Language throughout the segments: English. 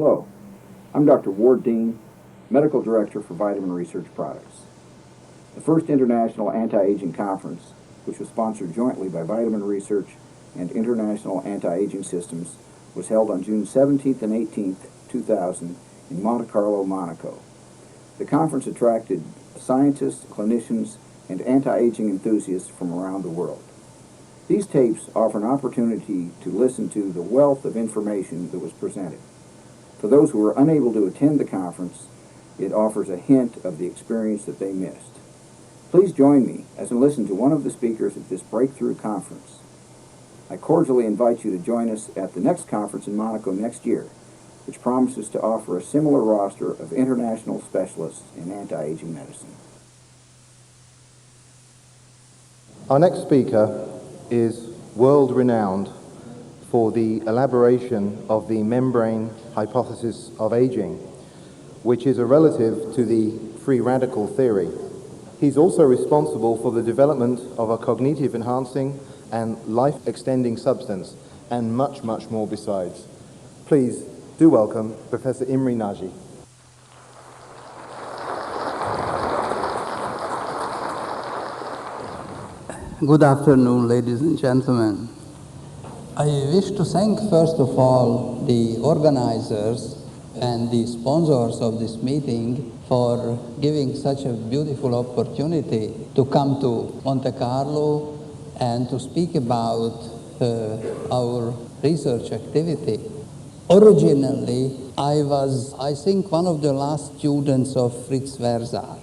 Hello, I'm Dr. Ward Dean, Medical Director for Vitamin Research Products. The first International Anti-Aging Conference, which was sponsored jointly by Vitamin Research and International Anti-Aging Systems, was held on June 17th and 18th, 2000 in Monte Carlo, Monaco. The conference attracted scientists, clinicians, and anti-aging enthusiasts from around the world. These tapes offer an opportunity to listen to the wealth of information that was presented. For those who were unable to attend the conference, it offers a hint of the experience that they missed. Please join me as I listen to one of the speakers at this breakthrough conference. I cordially invite you to join us at the next conference in Monaco next year, which promises to offer a similar roster of international specialists in anti-aging medicine. Our next speaker is world-renowned for the elaboration of the membrane hypothesis of aging, which is a relative to the free radical theory. He's also responsible for the development of a cognitive enhancing and life-extending substance, and much, much more besides. Please do welcome Professor Imre Nagy. Good afternoon, ladies and gentlemen. I wish to thank, first of all, the organizers and the sponsors of this meeting for giving such a beautiful opportunity to come to Monte Carlo and to speak about our research activity. Originally, I was, I think, one of the last students of Fritz Versar.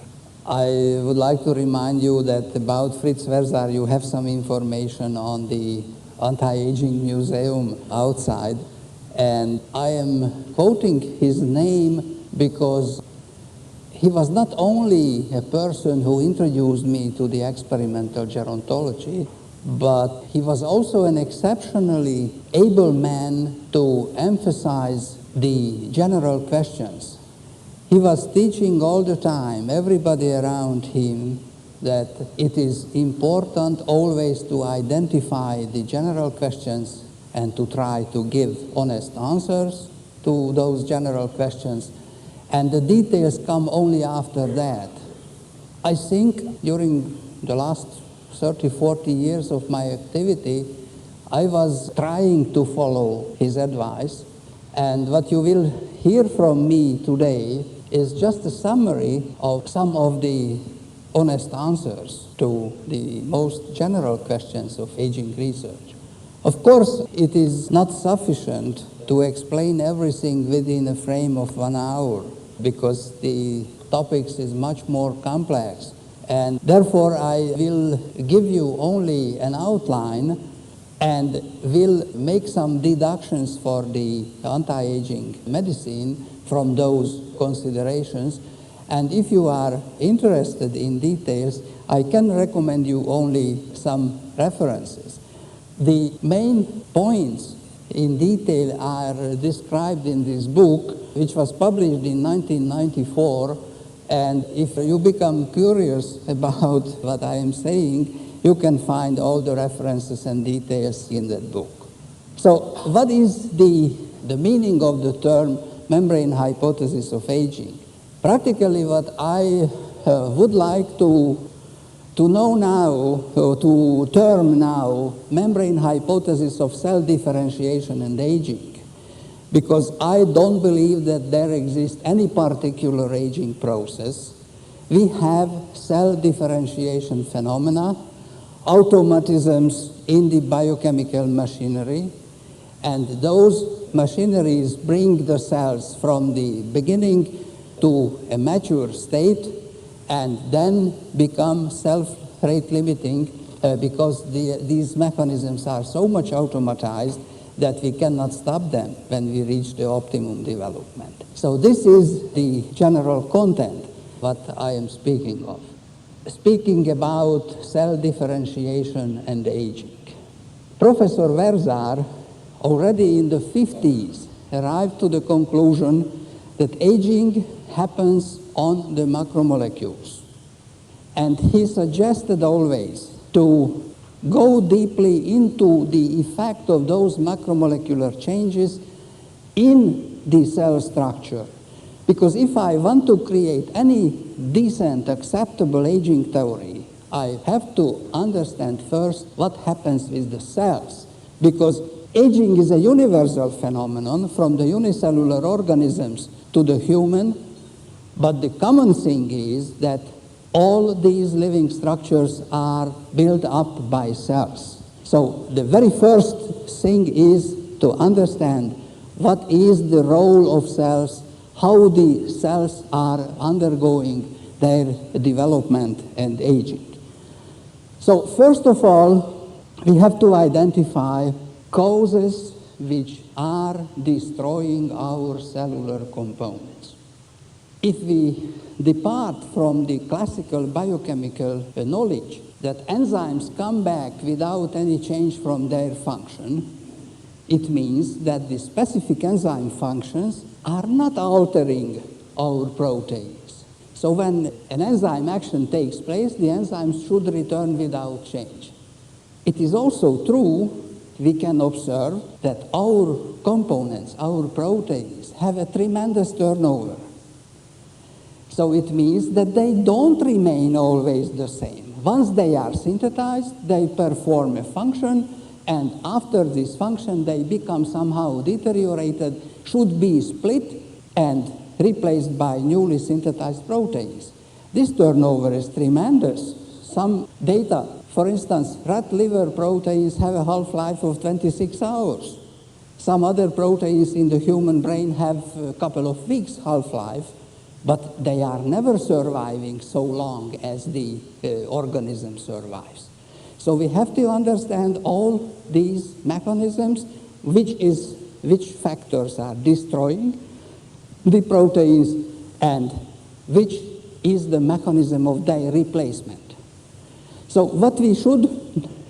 I would like to remind you that about Fritz Versar you have some information on the Anti-Aging Museum outside, and I am quoting his name because he was not only a person who introduced me to the experimental gerontology, but he was also an exceptionally able man to emphasize the general questions. He was teaching all the time, everybody around him, that it is important always to identify the general questions and to try to give honest answers to those general questions, and the details come only after that. I think during the last 30, 40 years of my activity, I was trying to follow his advice, and what you will hear from me today is just a summary of some of the honest answers to the most general questions of aging research. Of course, it is not sufficient to explain everything within a frame of 1 hour, because the topics is much more complex. And therefore, I will give you only an outline and will make some deductions for the anti-aging medicine from those considerations. And if you are interested in details, I can recommend you only some references. The main points in detail are described in this book, which was published in 1994. And if you become curious about what I am saying, you can find all the references and details in that book. So what is the meaning of the term membrane hypothesis of aging? Practically what I would like to know now, or to term now, membrane hypothesis of cell differentiation and aging, because I don't believe that there exists any particular aging process. We have cell differentiation phenomena, automatisms in the biochemical machinery, and those machineries bring the cells from the beginning to a mature state and then become self-rate limiting because these mechanisms are so much automatized that we cannot stop them when we reach the optimum development. So this is the general content what I am speaking of. Speaking about cell differentiation and aging. Professor Versar, already in the 50s, arrived to the conclusion that aging happens on the macromolecules. And he suggested always to go deeply into the effect of those macromolecular changes in the cell structure. Because if I want to create any decent, acceptable aging theory, I have to understand first what happens with the cells. Because aging is a universal phenomenon from the unicellular organisms to the human, but the common thing is that all these living structures are built up by cells. So the very first thing is to understand what is the role of cells, how the cells are undergoing their development and aging. So first of all, we have to identify causes which are destroying our cellular components. If we depart from the classical biochemical knowledge that enzymes come back without any change from their function, it means that the specific enzyme functions are not altering our proteins. So when an enzyme action takes place, the enzymes should return without change. It is also true, we can observe that our components, our proteins, have a tremendous turnover. So it means that they don't remain always the same. Once they are synthesized, they perform a function, and after this function, they become somehow deteriorated, should be split and replaced by newly synthesized proteins. This turnover is tremendous. Some data, for instance, rat liver proteins have a half-life of 26 hours. Some other proteins in the human brain have a couple of weeks half-life, but they are never surviving so long as the organism survives. So we have to understand all these mechanisms, which factors are destroying the proteins and which is the mechanism of their replacement. So what we should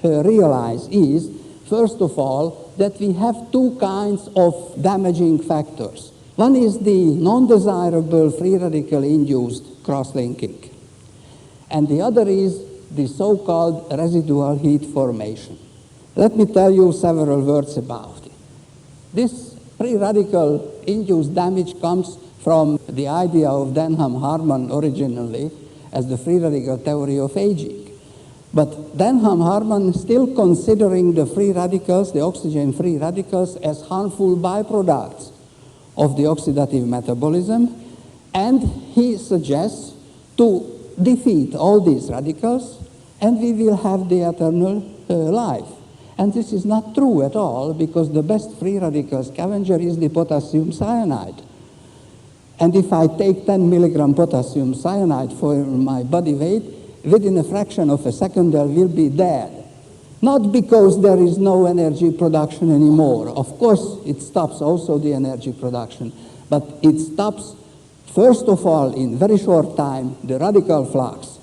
realize is, first of all, that we have two kinds of damaging factors. One is the non-desirable free radical-induced cross-linking, and the other is the so-called residual heat formation. Let me tell you several words about it. This free radical-induced damage comes from the idea of Denham-Harman originally as the free radical theory of aging. But Denham-Harman is still considering the free radicals, the oxygen-free radicals, as harmful byproducts of the oxidative metabolism, and he suggests to defeat all these radicals and we will have the eternal life. And this is not true at all, because the best free radical scavenger is the potassium cyanide. And if I take 10 milligram potassium cyanide for my body weight, within a fraction of a second I will be dead. Not because there is no energy production anymore. Of course, it stops also the energy production, but it stops, first of all, in very short time, the radical flux.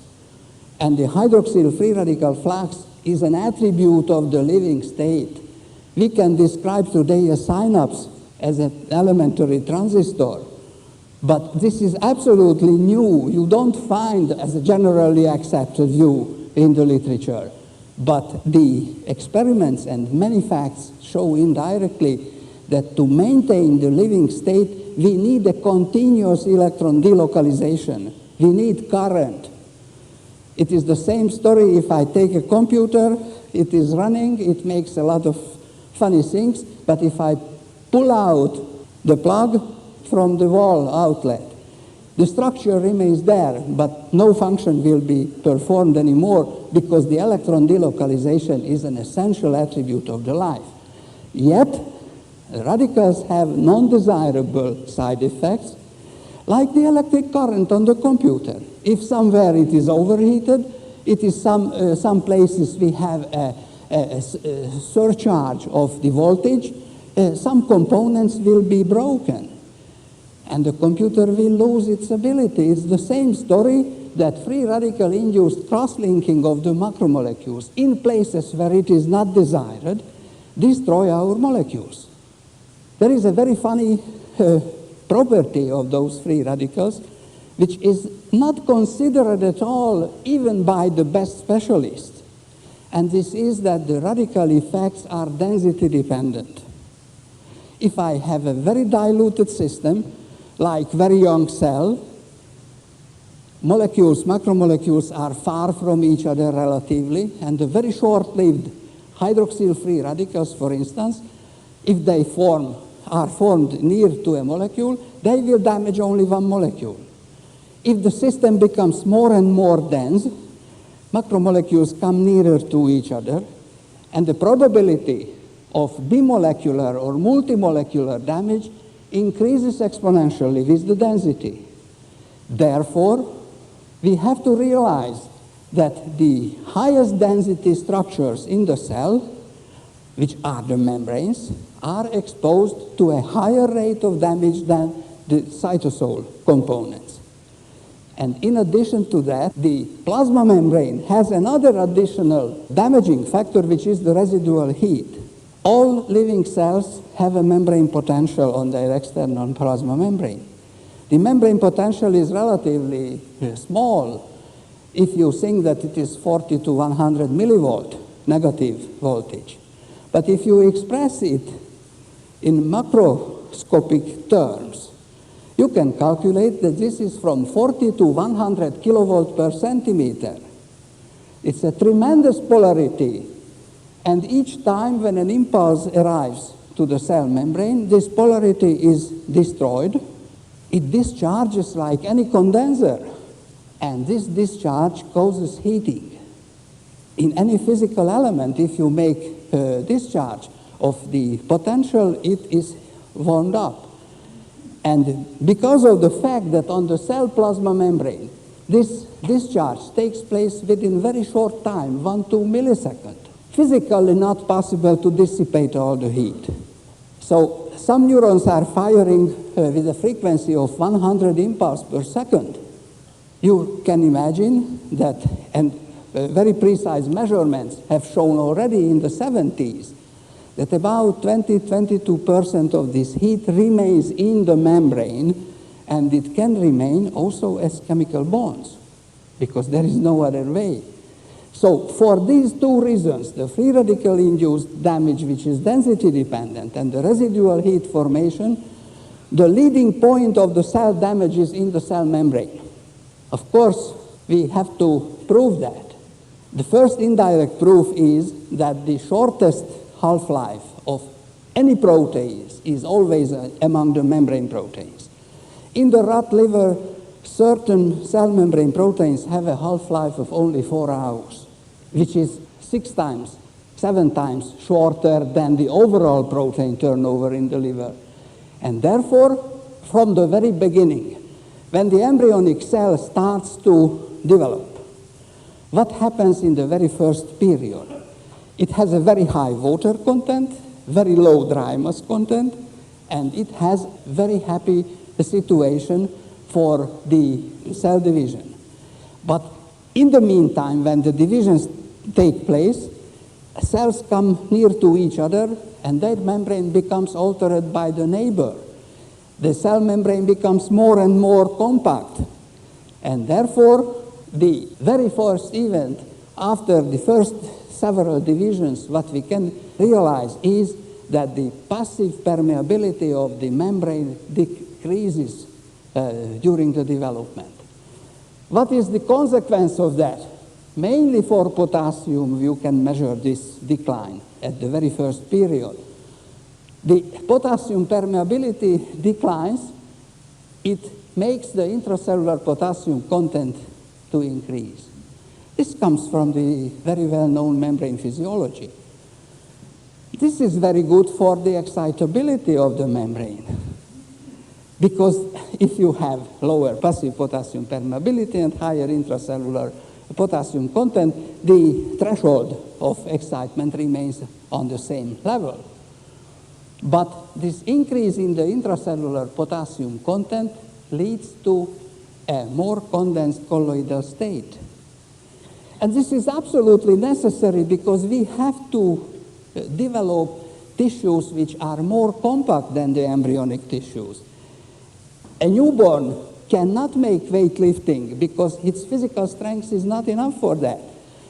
And the hydroxyl free radical flux is an attribute of the living state. We can describe today a synapse as an elementary transistor, but this is absolutely new. You don't find as a generally accepted view in the literature. But the experiments and many facts show indirectly that to maintain the living state, we need a continuous electron delocalization. We need current. It is the same story if I take a computer, it is running, it makes a lot of funny things, but if I pull out the plug from the wall outlet, the structure remains there, but no function will be performed anymore because the electron delocalization is an essential attribute of the life. Yet, radicals have non-desirable side effects, like the electric current on the computer. If somewhere it is overheated, it is some places we have a surcharge of the voltage, some components will be broken. And the computer will lose its ability. It's the same story that free radical-induced cross-linking of the macromolecules in places where it is not desired destroy our molecules. There is a very funny property of those free radicals, which is not considered at all even by the best specialists. And this is that the radical effects are density dependent. if I have a very diluted system, like very young cell, molecules, macromolecules are far from each other relatively, and the very short-lived hydroxyl-free radicals, for instance, if they are formed near to a molecule, they will damage only one molecule. If the system becomes more and more dense, macromolecules come nearer to each other, and the probability of bimolecular or multimolecular damage increases exponentially with the density. Therefore, we have to realize that the highest density structures in the cell, which are the membranes, are exposed to a higher rate of damage than the cytosol components. And in addition to that, the plasma membrane has another additional damaging factor, which is the residual heat. All living cells have a membrane potential on their external plasma membrane. The membrane potential is relatively small if you think that it is 40 to 100 millivolt negative voltage. But if you express it in macroscopic terms, you can calculate that this is from 40 to 100 kilovolt per centimeter. It's a tremendous polarity. And each time when an impulse arrives to the cell membrane, this polarity is destroyed. It discharges like any condenser. And this discharge causes heating. In any physical element, if you make discharge of the potential, it is wound up. And because of the fact that on the cell plasma membrane, this discharge takes place within very short time, 1-2 milliseconds, physically not possible to dissipate all the heat. So some neurons are firing with a frequency of 100 impulses per second. You can imagine that, and very precise measurements have shown already in the 70s, that about 20-22% of this heat remains in the membrane, and it can remain also as chemical bonds, because there is no other way. So for these two reasons, the free radical-induced damage, which is density-dependent, and the residual heat formation, the leading point of the cell damage is in the cell membrane. Of course, we have to prove that. The first indirect proof is that the shortest half-life of any protease is always among the membrane proteins. In the rat liver, certain cell membrane proteins have a half-life of only 4 hours, which is 7 times shorter than the overall protein turnover in the liver. And therefore, from the very beginning, when the embryonic cell starts to develop, what happens in the very first period? It has a very high water content, very low dry mass content, and it has very happy situation for the cell division. But in the meantime, when the divisions take place, cells come near to each other, and their membrane becomes altered by the neighbor. The cell membrane becomes more and more compact, and therefore the very first event after the first several divisions, what we can realize is that the passive permeability of the membrane decreases during the development. What is the consequence of that? Mainly for potassium, you can measure this decline at the very first period. The potassium permeability declines. It makes the intracellular potassium content to increase. This comes from the very well-known membrane physiology. This is very good for the excitability of the membrane, because if you have lower passive potassium permeability and higher intracellular potassium content, the threshold of excitement remains on the same level. But this increase in the intracellular potassium content leads to a more condensed colloidal state. And this is absolutely necessary because we have to develop tissues which are more compact than the embryonic tissues. A newborn cannot make weightlifting because its physical strength is not enough for that.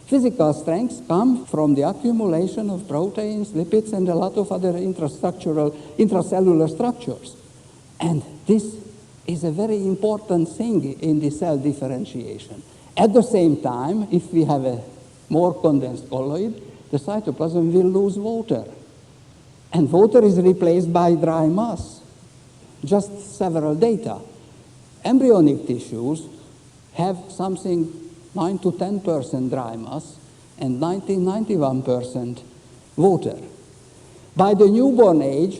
Physical strengths come from the accumulation of proteins, lipids, and a lot of other intracellular structures. And this is a very important thing in the cell differentiation. At the same time, if we have a more condensed colloid, the cytoplasm will lose water. And water is replaced by dry mass. Just several data. Embryonic tissues have something 9 to 10% dry mass and 91% water. By the newborn age,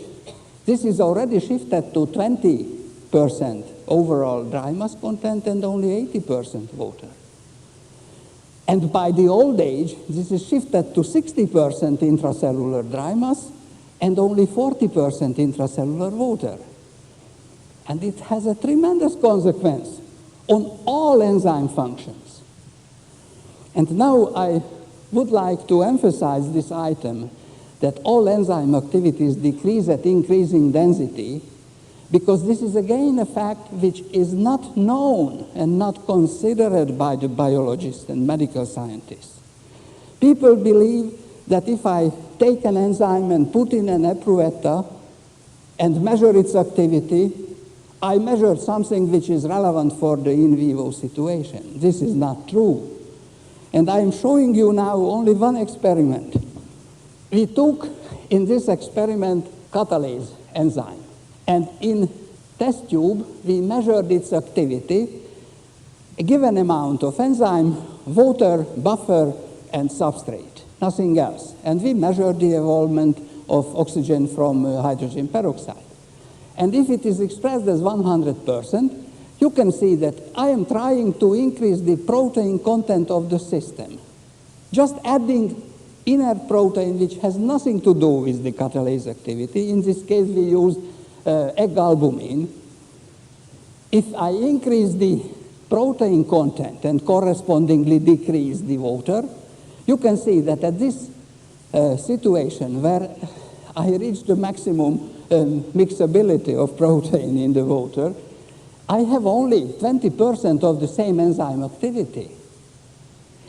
this is already shifted to 20% overall dry mass content and only 80% water. And by the old age, this is shifted to 60% intracellular dry mass and only 40% intracellular water. And it has a tremendous consequence on all enzyme functions. And now I would like to emphasize this item that all enzyme activities decrease at increasing density, because this is again a fact which is not known and not considered by the biologists and medical scientists. People believe that if I take an enzyme and put in an epruetta and measure its activity, I measured something which is relevant for the in vivo situation. This is not true. And I am showing you now only one experiment. We took in this experiment catalase enzyme, and in test tube we measured its activity, a given amount of enzyme, water, buffer, and substrate, nothing else. And we measured the evolvement of oxygen from hydrogen peroxide. And if it is expressed as 100%, you can see that I am trying to increase the protein content of the system. Just adding inert protein, which has nothing to do with the catalase activity. In this case, we used egg albumin. If I increase the protein content and correspondingly decrease the water, you can see that at this situation where I reach the maximum mixability of protein in the water, I have only 20% of the same enzyme activity.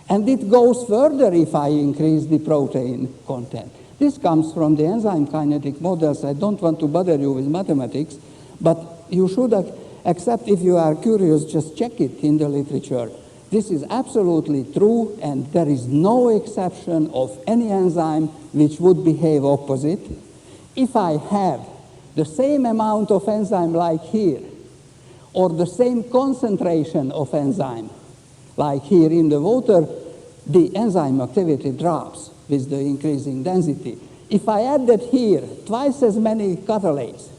And it goes further if I increase the protein content. This comes from the enzyme kinetic models. I don't want to bother you with mathematics, but you should accept, if you are curious, just check it in the literature. This is absolutely true, and there is no exception of any enzyme which would behave opposite. If I have the same amount of enzyme like here, or the same concentration of enzyme like here in the water, the enzyme activity drops with the increasing density. If I added here twice as many catalase,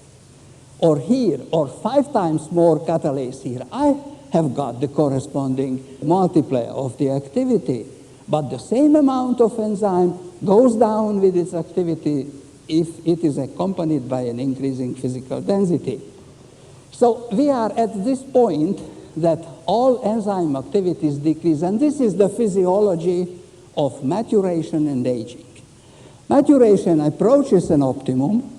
or here, or 5 times more catalase here, I have got the corresponding multiplier of the activity. But the same amount of enzyme goes down with its activity if it is accompanied by an increasing physical density. So we are at this point that all enzyme activities decrease, and this is the physiology of maturation and aging. Maturation approaches an optimum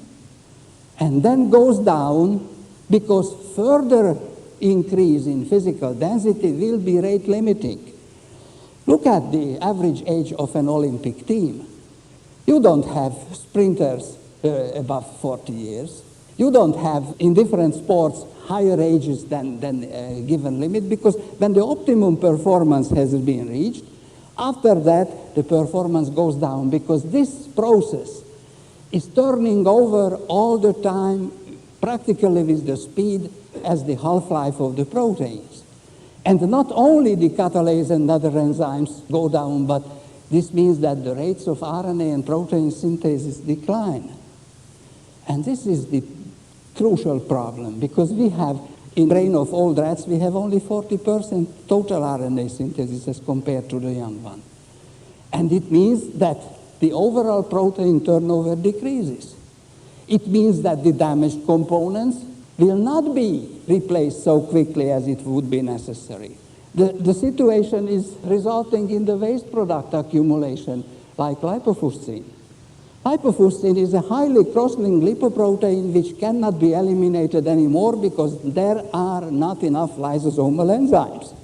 and then goes down because further increase in physical density will be rate limiting. Look at the average age of an Olympic team. You don't have sprinters above 40 years. You don't have, in different sports, higher ages than a given limit, because when the optimum performance has been reached, after that, the performance goes down, because this process is turning over all the time, practically with the speed as the half-life of the proteins. And not only the catalase and other enzymes go down, but this means that the rates of RNA and protein synthesis decline. And this is the crucial problem, because we have, in brain of old rats, we have only 40% total RNA synthesis as compared to the young one. And it means that the overall protein turnover decreases. It means that the damaged components will not be replaced so quickly as it would be necessary. The situation is resulting in the waste product accumulation, like lipofuscin. Lipofuscin is a highly cross-linked lipoprotein which cannot be eliminated anymore because there are not enough lysosomal enzymes.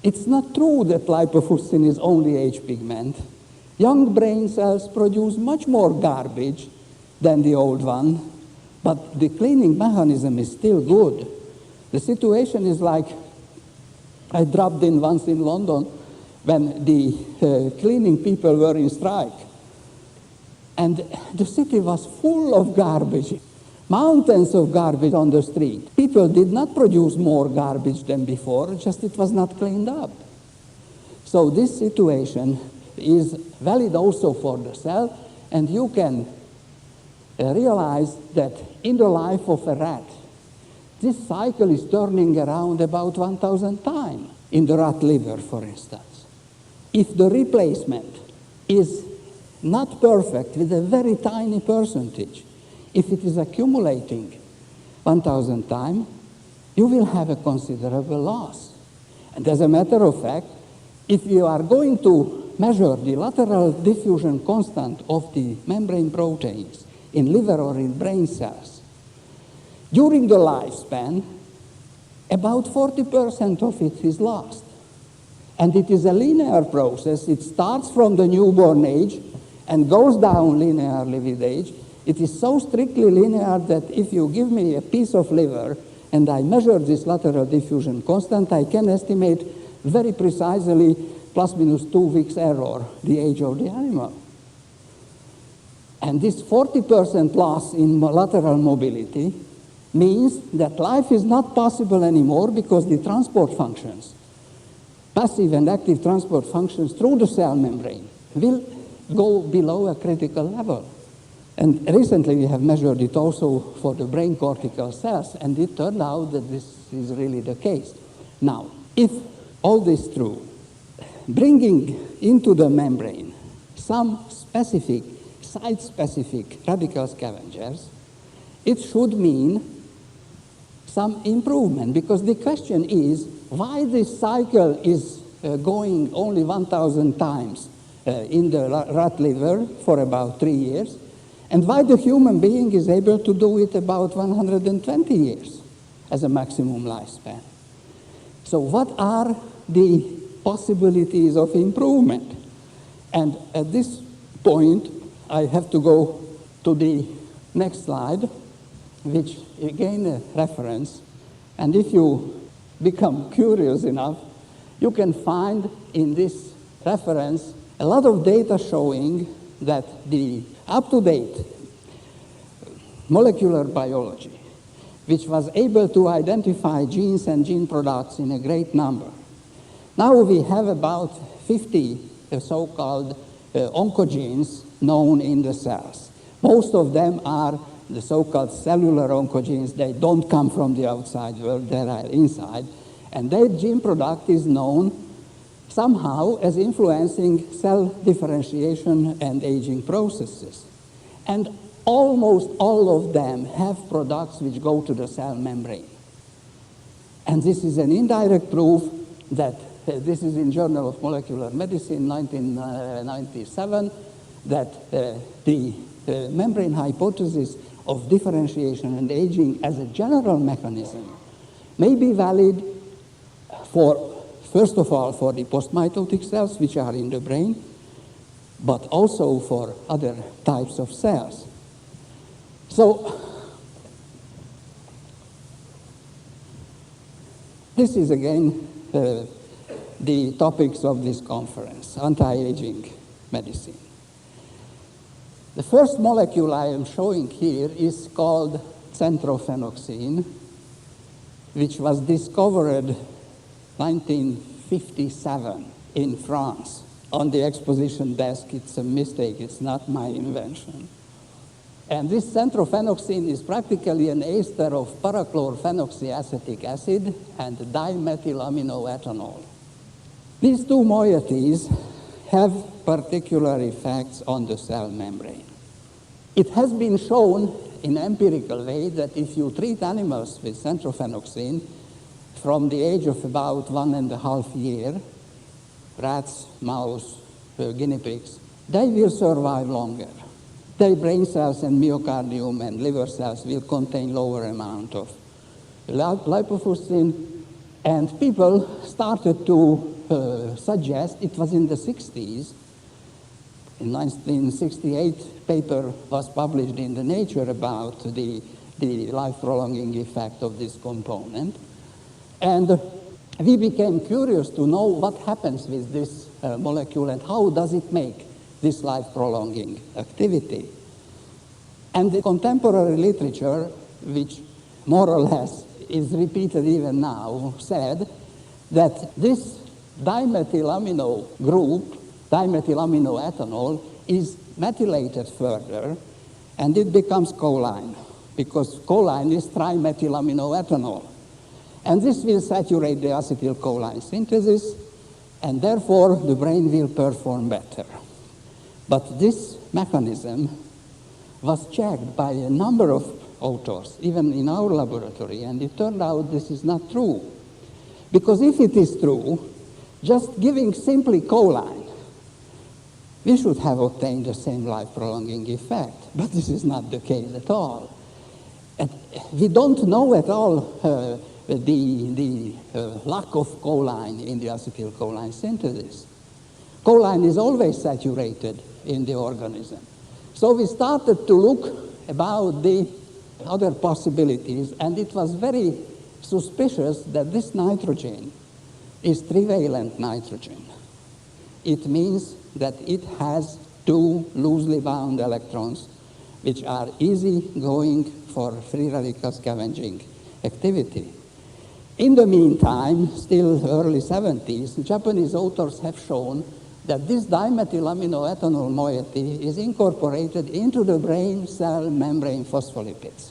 It's not true that lipofuscin is only age pigment. Young brain cells produce much more garbage than the old one, but the cleaning mechanism is still good. The situation is like I dropped in once in London when the cleaning people were in strike. And the city was full of garbage, mountains of garbage on the street. People did not produce more garbage than before, just it was not cleaned up. So this situation is valid also for the cell, and you can realize that in the life of a rat, this cycle is turning around about 1,000 times in the rat liver, for instance. If the replacement is not perfect with a very tiny percentage, if it is accumulating 1,000 times, you will have a considerable loss. And as a matter of fact, if you are going to measure the lateral diffusion constant of the membrane proteins in liver or in brain cells, during the lifespan, about 40% of it is lost. And it is a linear process. It starts from the newborn age and goes down linearly with age. It is so strictly linear that if you give me a piece of liver and I measure this lateral diffusion constant, I can estimate very precisely plus minus 2 weeks error, the age of the animal. And this 40% loss in lateral mobility means that life is not possible anymore because the transport functions, passive and active transport functions through the cell membrane, will go below a critical level. And recently we have measured it also for the brain cortical cells, and it turned out that this is really the case. Now, if all this is true, bringing into the membrane some specific, site-specific radical scavengers, it should mean some improvement, because the question is why this cycle is going only 1,000 times in the rat liver for about 3 years, and why the human being is able to do it about 120 years as a maximum lifespan. So what are the possibilities of improvement? And at this point, I have to go to the next slide, which again a reference. And if you become curious enough, you can find in this reference a lot of data showing that the up-to-date molecular biology, which was able to identify genes and gene products in a great number. Now we have about 50 so-called oncogenes known in the cells. Most of them are the so-called cellular oncogenes. They don't come from the outside world, they are inside. And their gene product is known somehow as influencing cell differentiation and aging processes. And almost all of them have products which go to the cell membrane. And this is an indirect proof that this is in Journal of Molecular Medicine, 1997, that the membrane hypothesis of differentiation and aging as a general mechanism may be valid for, first of all, for the postmitotic cells which are in the brain, but also for other types of cells. So, this is again the topics of this conference, anti-aging medicine. The first molecule I am showing here is called Centrophenoxine, which was discovered 1957 in France on the exposition desk. It's a mistake, it's not my invention. And this centrophenoxine is practically an ester of parachlorphenoxyacetic acid and dimethylaminoethanol. These two moieties have particular effects on the cell membrane. It has been shown in an empirical way that if you treat animals with centrophenoxine from the age of about 1.5 years, rats, mouse, guinea pigs, they will survive longer. Their brain cells and myocardium and liver cells will contain lower amount of lipofuscin, and people started to suggest it was in the 60s. In 1968, paper was published in the Nature about the life-prolonging effect of this component. And we became curious to know what happens with this molecule and how does it make this life-prolonging activity. And the contemporary literature, which more or less is repeated even now, said that this dimethylamino group, dimethylaminoethanol, is methylated further, and it becomes choline, because choline is trimethylaminoethanol. And this will saturate the acetylcholine synthesis, and therefore the brain will perform better. But this mechanism was checked by a number of authors, even in our laboratory, and it turned out this is not true. Because if it is true, just giving simply choline, we should have obtained the same life-prolonging effect, but this is not the case at all. And we don't know at all the lack of choline in the acetylcholine synthesis. Choline is always saturated in the organism. So we started to look about the other possibilities, and it was very suspicious that this nitrogen is trivalent nitrogen. It means that it has two loosely bound electrons, which are easy going for free radical scavenging activity. In the meantime, still early 70s, Japanese authors have shown that this dimethylaminoethanol moiety is incorporated into the brain cell membrane phospholipids.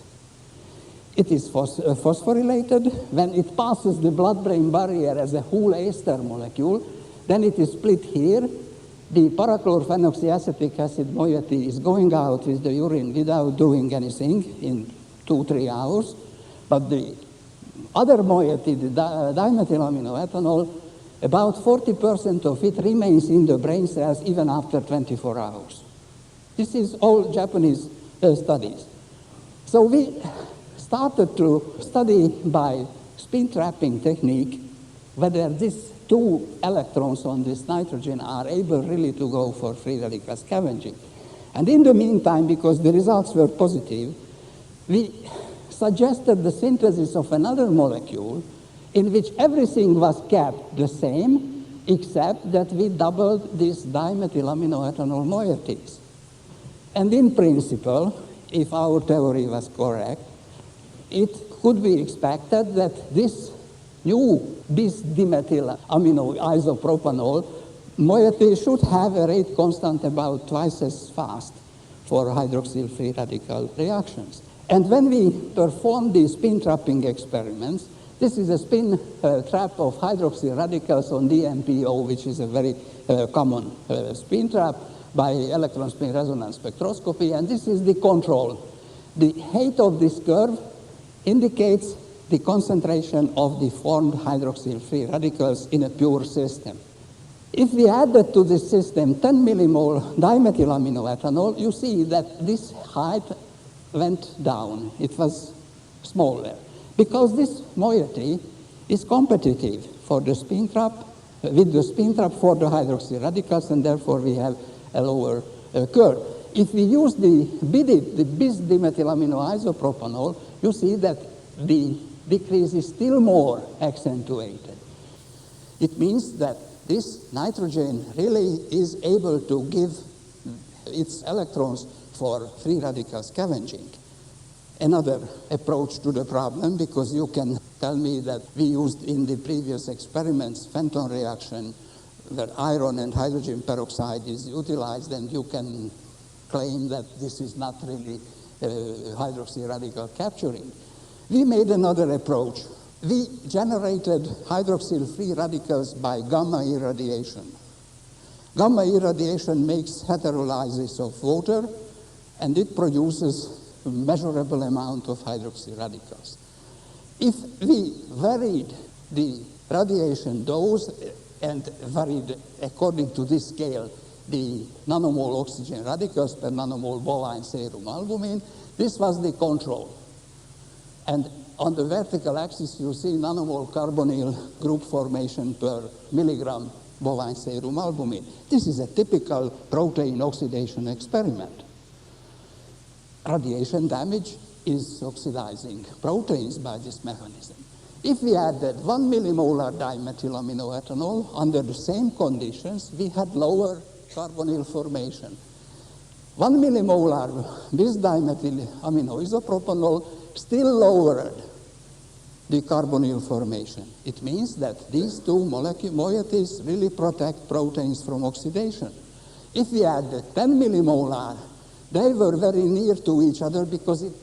It is phosphorylated. When it passes the blood-brain barrier as a whole ester molecule, then it is split here. The parachlorphenoxyacetic acid moiety is going out with the urine without doing anything in 2-3 hours. But the other moiety, the dimethylaminoethanol, about 40% of it remains in the brain cells even after 24 hours. This is all Japanese studies. So we started to study by spin trapping technique whether these two electrons on this nitrogen are able really to go for free radical scavenging. And in the meantime, because the results were positive, we suggested the synthesis of another molecule in which everything was kept the same, except that we doubled these dimethylaminoethanol moieties. And in principle, if our theory was correct, it could be expected that this new bis-dimethylamino isopropanol moiety should have a rate constant about twice as fast for hydroxyl free radical reactions. And when we performed these spin trapping experiments, this is a spin trap of hydroxyl radicals on DMPO, which is a very common spin trap by electron spin resonance spectroscopy, and this is the control. The height of this curve indicates the concentration of the formed hydroxyl free radicals in a pure system. If we added to this system 10 millimole dimethylaminoethanol, you see that this height went down. It was smaller, because this moiety is competitive for the spin trap, with the spin trap for the hydroxyl radicals, and therefore we have a lower curve. If we use the bis-dimethylamino isopropanol, you see that the decrease is still more accentuated. It means that this nitrogen really is able to give its electrons for free radical scavenging. Another approach to the problem, because you can tell me that we used in the previous experiments Fenton reaction where iron and hydrogen peroxide is utilized, and you can claim that this is not really hydroxy radical capturing. We made another approach. We generated hydroxyl free radicals by gamma irradiation. Gamma irradiation makes heterolysis of water, and it produces a measurable amount of hydroxy radicals. If we varied the radiation dose and varied according to this scale the nanomole oxygen radicals per nanomole bovine serum albumin, this was the control. And on the vertical axis, you see nanomole carbonyl group formation per milligram bovine serum albumin. This is a typical protein oxidation experiment. Radiation damage is oxidizing proteins by this mechanism. If we added 1 millimolar dimethylaminoethanol under the same conditions, we had lower carbonyl formation. 1 millimolar bis-dimethylaminoisopropanol still lowered the carbonyl formation. It means that these two moieties really protect proteins from oxidation. If we added 10 millimolar, they were very near to each other because it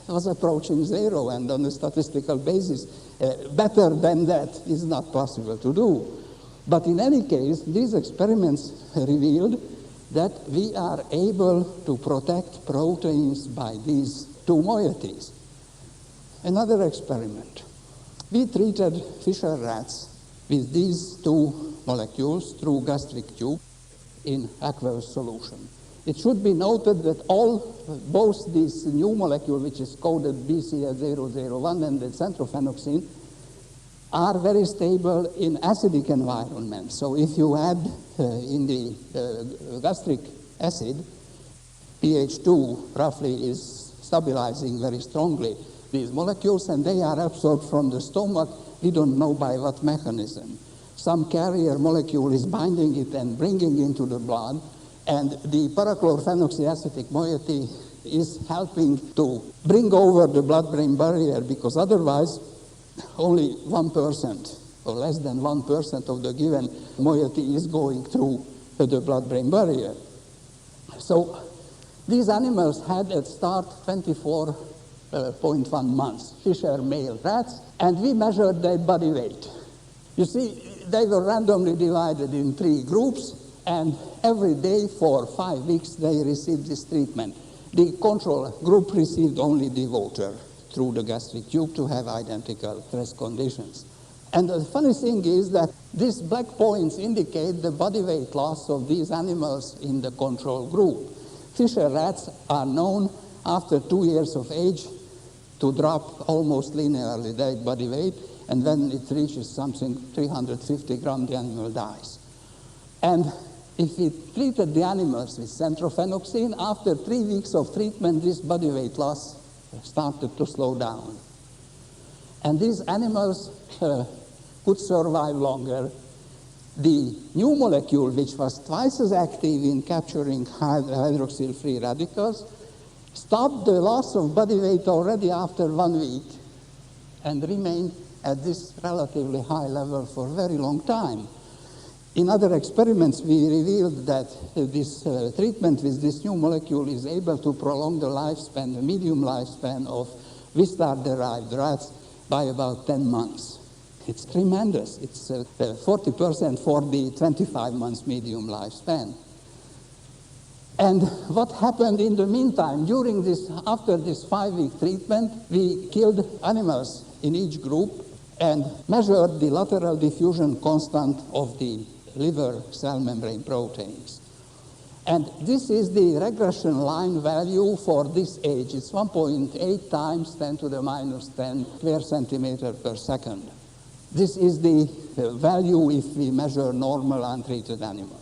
was approaching zero, and on a statistical basis, better than that is not possible to do. But in any case, these experiments revealed that we are able to protect proteins by these two moieties. Another experiment. We treated Fisher rats with these two molecules through gastric tube in aqueous solution. It should be noted that both this new molecule, which is coded BCL001, and the centrophenoxine, are very stable in acidic environments. So if you add in the gastric acid, pH 2 roughly is stabilizing very strongly these molecules, and they are absorbed from the stomach. We don't know by what mechanism. Some carrier molecule is binding it and bringing into the blood, and the parachlorphenoxyacetic moiety is helping to bring over the blood-brain barrier, because otherwise only 1% or less than 1% of the given moiety is going through the blood-brain barrier. So these animals had at start 24.1 months, Fisher male rats, and we measured their body weight. You see, they were randomly divided in 3 groups, and every day for 5 weeks they received this treatment. The control group received only the water through the gastric tube to have identical stress conditions. And the funny thing is that these black points indicate the body weight loss of these animals in the control group. Fisher rats are known after 2 years of age to drop almost linearly their body weight, and when it reaches something 350 grams, the animal dies. And if we treated the animals with centrophenoxine, after 3 weeks of treatment, this body weight loss started to slow down. And these animals could survive longer. The new molecule, which was twice as active in capturing hydroxyl free radicals, stopped the loss of body weight already after 1 week and remained at this relatively high level for a very long time. In other experiments, we revealed that this treatment with this new molecule is able to prolong the lifespan, the medium lifespan of Wistar-derived rats by about 10 months. It's tremendous. It's 40% for the 25 months medium lifespan. And what happened in the meantime? After this 5-week treatment, we killed animals in each group and measured the lateral diffusion constant of the liver cell membrane proteins. And this is the regression line value for this age. It's 1.8 times 10 to the minus 10 square centimeter per second. This is the value if we measure normal untreated animals.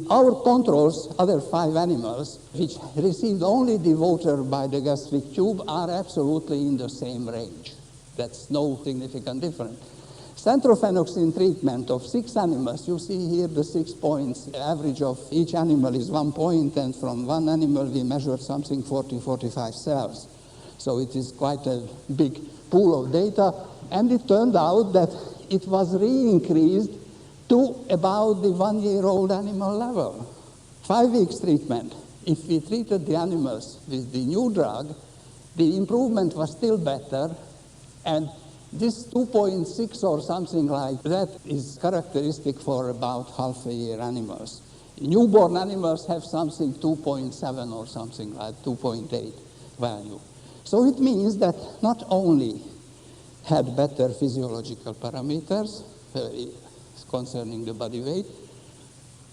Our controls, other 5 animals, which received only the water by the gastric tube, are absolutely in the same range. That's no significant difference. Centrophenoxine treatment of 6 animals, you see here the 6 points. The average of each animal is 1 point, and from one animal we measured something 40-45 cells. So it is quite a big pool of data, and it turned out that it was re-increased to about the 1-year-old animal level. 5 weeks treatment. If we treated the animals with the new drug, the improvement was still better, and this 2.6 or something like that is characteristic for about half-a-year animals. Newborn animals have something 2.7 or something like 2.8 value. So it means that not only had better physiological parameters concerning the body weight,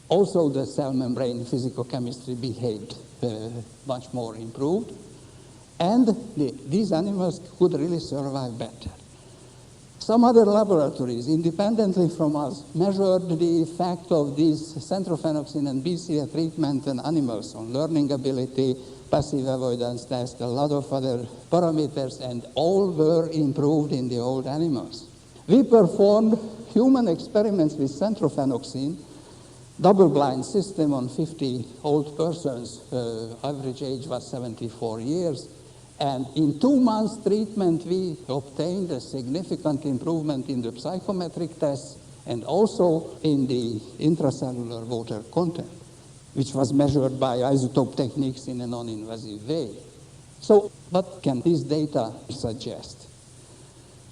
also the cell membrane physicochemistry behaved much more improved. And these animals could really survive better. Some other laboratories, independently from us, measured the effect of these centrophenoxine and BCA treatment in animals on learning ability, passive avoidance test, a lot of other parameters, and all were improved in the old animals. We performed human experiments with centrophenoxine, double-blind system on 50 old persons. Average age was 74 years. And in 2 months treatment, we obtained a significant improvement in the psychometric tests and also in the intracellular water content, which was measured by isotope techniques in a non-invasive way. So what can this data suggest?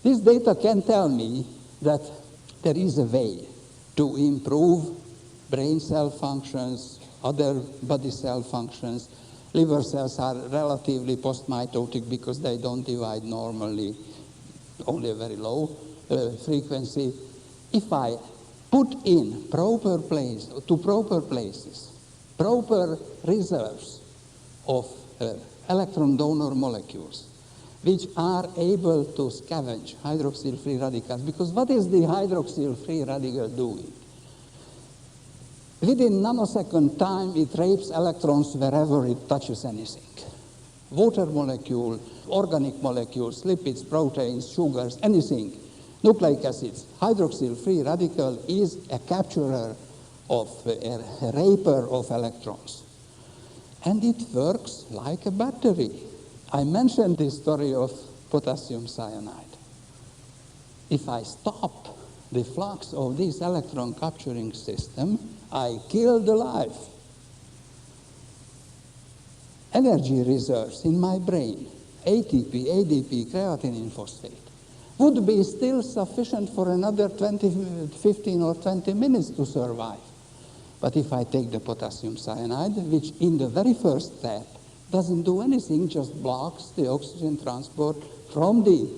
This data can tell me that there is a way to improve brain cell functions, other body cell functions. Liver cells are relatively post-mitotic because they don't divide normally, only a very low frequency. If I put in proper places, proper reserves of electron donor molecules, which are able to scavenge hydroxyl-free radicals, because what is the hydroxyl-free radical doing? Within nanosecond time, it rapes electrons wherever it touches anything. Water molecule, organic molecules, lipids, proteins, sugars, anything, nucleic acids. Hydroxyl-free radical is a capturer of, a raper of electrons. And it works like a battery. I mentioned the story of potassium cyanide. If I stop the flux of this electron capturing system, I kill the life. Energy reserves in my brain, ATP, ADP, creatinine phosphate, would be still sufficient for another 15 or 20 minutes to survive. But if I take the potassium cyanide, which in the very first step doesn't do anything, just blocks the oxygen transport from the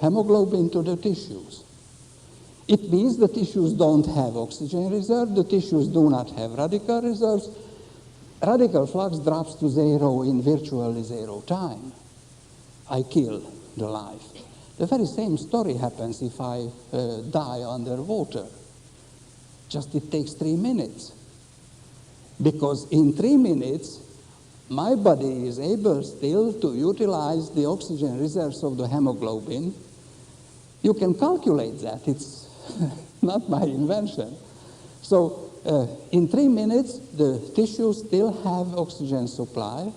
hemoglobin to the tissues. It means the tissues don't have oxygen reserve, the tissues do not have radical reserves. Radical flux drops to zero in virtually zero time. I kill the life. The very same story happens if I die underwater. Just it takes 3 minutes. Because in 3 minutes, my body is able still to utilize the oxygen reserves of the hemoglobin. You can calculate that. It's not my invention. So in 3 minutes, the tissues still have oxygen supply.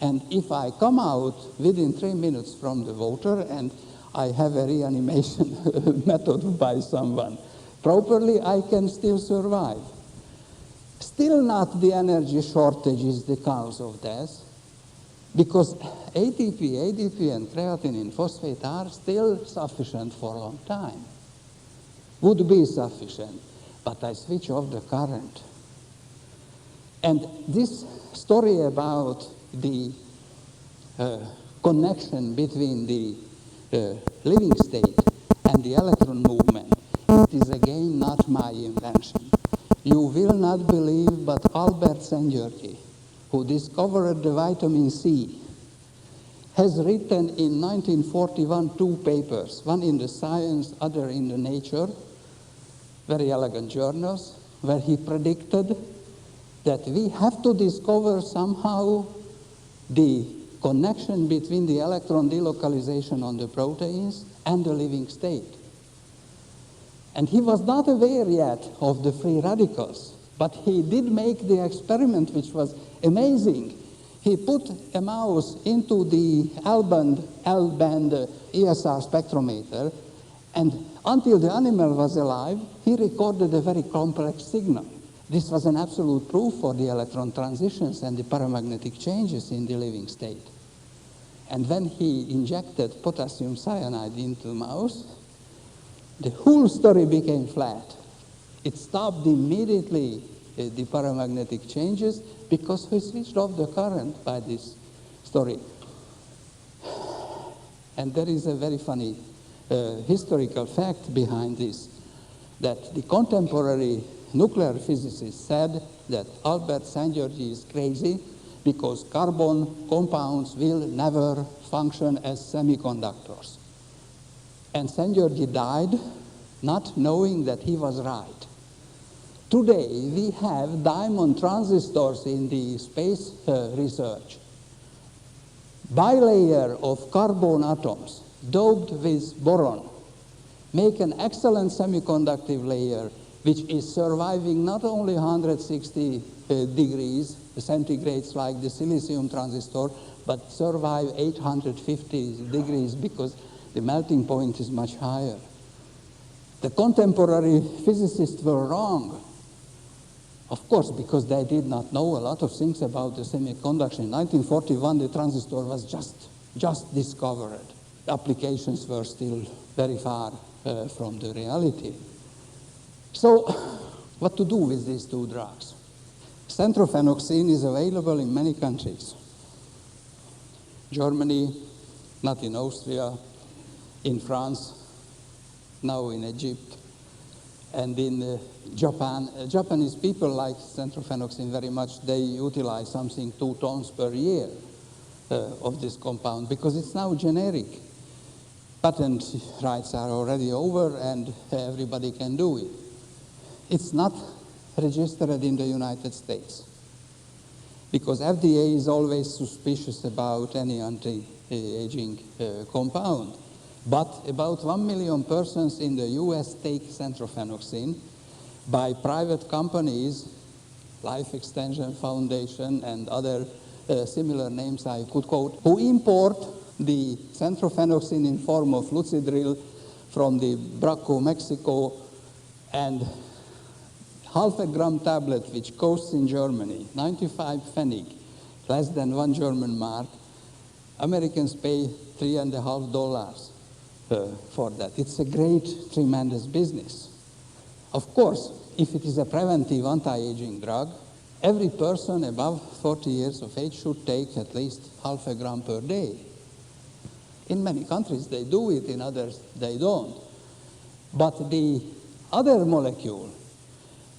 And if I come out within 3 minutes from the water and I have a reanimation method by someone properly, I can still survive. Still not the energy shortage is the cause of death, because ATP, ADP, and creatinine phosphate are still sufficient for a long time. Would be sufficient, but I switch off the current. And this story about the connection between the living state and the electron movement, it is again not my invention. You will not believe, but Albert Szent-Györgyi, who discovered the vitamin C, has written in 1941 2 papers, one in the Science, other in the Nature, very elegant journals, where he predicted that we have to discover somehow the connection between the electron delocalization on the proteins and the living state. And he was not aware yet of the free radicals, but he did make the experiment, which was amazing. He put a mouse into the L-band ESR spectrometer, and until the animal was alive, he recorded a very complex signal. This was an absolute proof for the electron transitions and the paramagnetic changes in the living state. And when he injected potassium cyanide into the mouse, the whole story became flat. It stopped immediately the paramagnetic changes because we switched off the current by this story. And there is a very funny historical fact behind this, that the contemporary nuclear physicists said that Albert Szent-Györgyi is crazy because carbon compounds will never function as semiconductors. And Szent-Györgyi died not knowing that he was right. Today, we have diamond transistors in the space research. Bilayer of carbon atoms doped with boron make an excellent semiconductive layer which is surviving not only 160 degrees centigrades like the silicium transistor, but survive 850 degrees because the melting point is much higher. The contemporary physicists were wrong. Of course, because they did not know a lot of things about the semiconductor. In 1941, the transistor was just discovered. The applications were still very far from the reality. So, what to do with these two drugs? Centrophenoxine is available in many countries. Germany, not in Austria, in France, now in Egypt, and in Japan. Japanese people like centrophenoxine very much. They utilize something 2 tons per year of this compound because it's now generic. Patent rights are already over and everybody can do it. It's not registered in the United States because FDA is always suspicious about any anti-aging compound. But about 1 million persons in the US take centrophenoxine by private companies, Life Extension Foundation and other similar names I could quote, who import the centrophenoxine in form of lucidril from the Braco, Mexico, and half a gram tablet, which costs in Germany 95 pfennig, less than 1 German mark. Americans pay $3.50 for that. It's a great, tremendous business. Of course, if it is a preventive anti-aging drug, every person above 40 years of age should take at least half a gram per day. In many countries they do it, in others they don't. But the other molecule,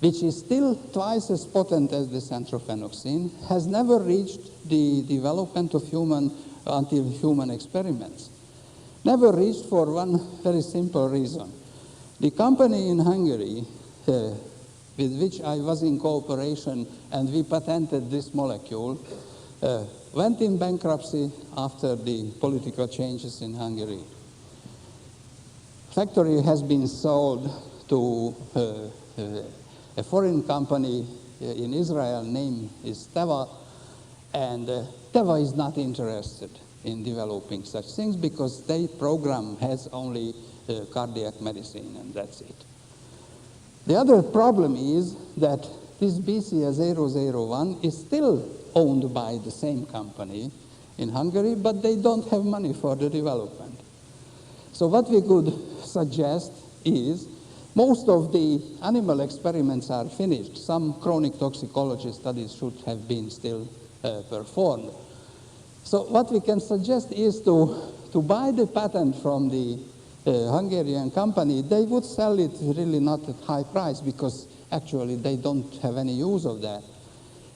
which is still twice as potent as the centrophenoxine, has never reached the development of until human experiments. Never reached for one very simple reason. The company in Hungary, with which I was in cooperation and we patented this molecule, went in bankruptcy after the political changes in Hungary. Factory has been sold to a foreign company in Israel, name is Teva, and Teva is not interested in developing such things because their program has only cardiac medicine and that's it. The other problem is that this BCA001 is still owned by the same company in Hungary, but they don't have money for the development. So what we could suggest is most of the animal experiments are finished. Some chronic toxicology studies should have been still performed. So what we can suggest is to buy the patent from the Hungarian company. They would sell it really not at high price because actually they don't have any use of that.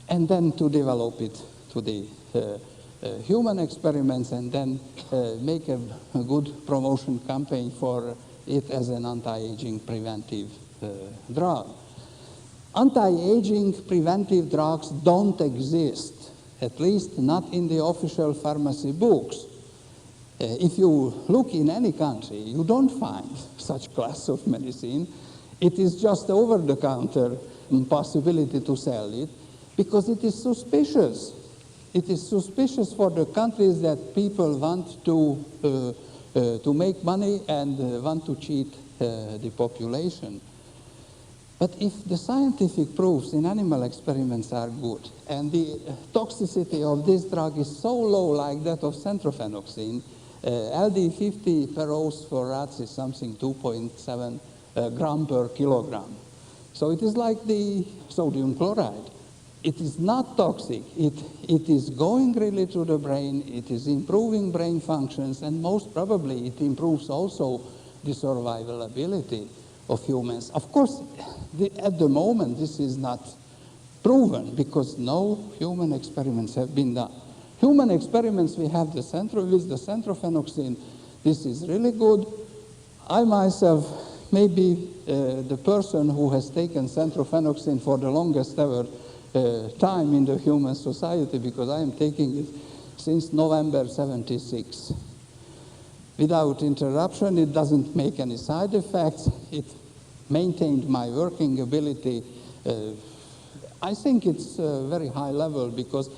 And then to develop it to the human experiments and then make a good promotion campaign for it as an anti-aging preventive drug. Anti-aging preventive drugs don't exist, at least not in the official pharmacy books. If you look in any country, you don't find such class of medicine. It is just over-the-counter possibility to sell it because it is suspicious. It is suspicious for the countries that people want to make money and want to cheat the population. But if the scientific proofs in animal experiments are good and the toxicity of this drug is so low like that of centrophenoxine, LD50 per oz for rats is something 2.7 gram per kilogram. So it is like the sodium chloride. It is not toxic. It is going really to the brain. It is improving brain functions, and most probably it improves also the survivability of humans. Of course, at the moment, this is not proven because no human experiments have been done. Human experiments, we have with the centrophenoxine. This is really good. I myself may be the person who has taken centrophenoxine for the longest ever time in the human society because I am taking it since November 76. Without interruption, it doesn't make any side effects. It maintained my working ability. I think it's a very high level because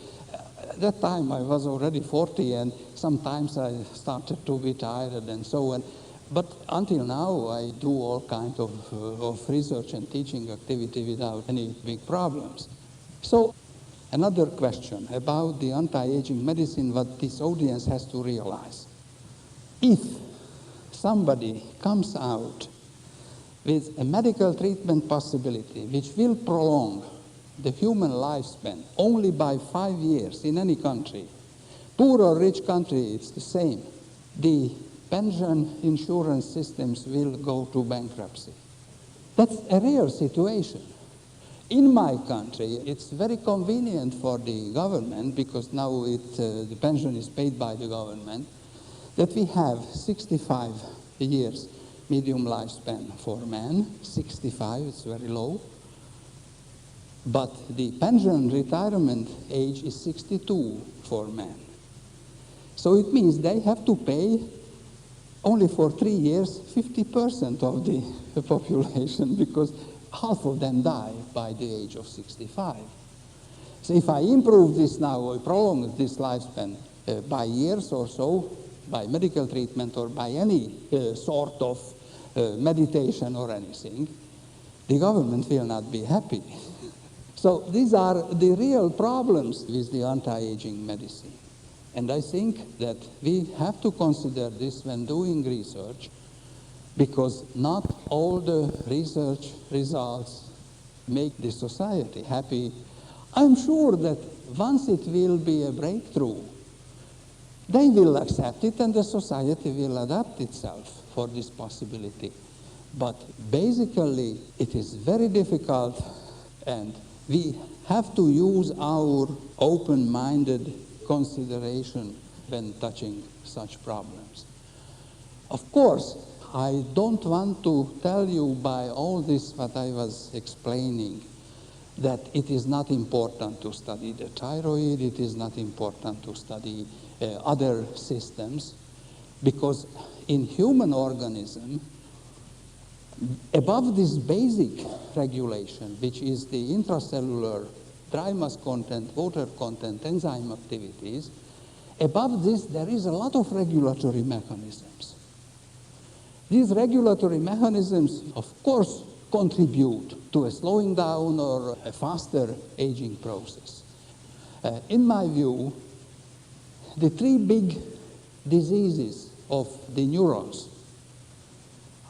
at that time I was already 40 and sometimes I started to be tired and so on. But until now I do all kinds of research and teaching activity without any big problems. So another question about the anti-aging medicine, what this audience has to realize. If somebody comes out with a medical treatment possibility which will prolong the human lifespan only by 5 years in any country, poor or rich country, it's the same. The pension insurance systems will go to bankruptcy. That's a real situation. In my country, it's very convenient for the government because now the pension is paid by the government, that we have 65 years medium lifespan for men. 65, it's very low. But the pension retirement age is 62 for men. So it means they have to pay only for 3 years 50% of the population because half of them die by the age of 65. So if I improve this now or prolong this lifespan by years or so, by medical treatment or by any sort of meditation or anything, the government will not be happy. So these are the real problems with the anti-aging medicine. And I think that we have to consider this when doing research because not all the research results make the society happy. I'm sure that once it will be a breakthrough, they will accept it and the society will adapt itself for this possibility. But basically, it is very difficult and we have to use our open-minded consideration when touching such problems. Of course, I don't want to tell you by all this what I was explaining that it is not important to study the thyroid, it is not important to study other systems, because in human organism, above this basic regulation, which is the intracellular dry mass content, water content, enzyme activities, above this there is a lot of regulatory mechanisms. These regulatory mechanisms, of course, contribute to a slowing down or a faster aging process. In my view, the three big diseases of the neurons,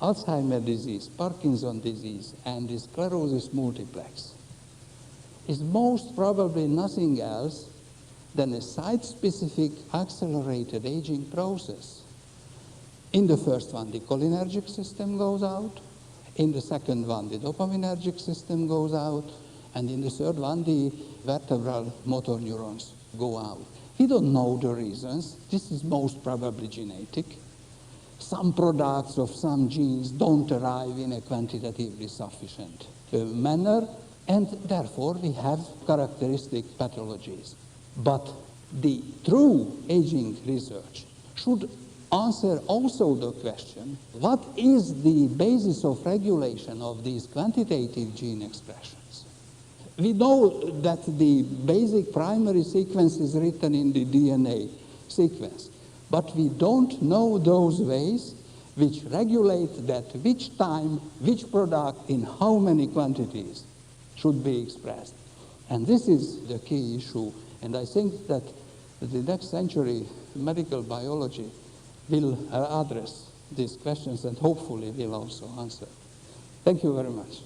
Alzheimer's disease, Parkinson's disease, and the sclerosis multiplex, is most probably nothing else than a site-specific accelerated aging process. In the first one, the cholinergic system goes out. In the second one, the dopaminergic system goes out. And in the third one, the vertebral motor neurons go out. We don't know the reasons. This is most probably genetic. Some products of some genes don't arrive in a quantitatively sufficient manner, and therefore we have characteristic pathologies. But the true aging research should answer also the question, what is the basis of regulation of these quantitative gene expressions? We know that the basic primary sequence is written in the DNA sequence, but we don't know those ways which regulate that which time, which product, in how many quantities should be expressed. And this is the key issue, and I think that the next century medical biology will address these questions and hopefully will also answer. Thank you very much.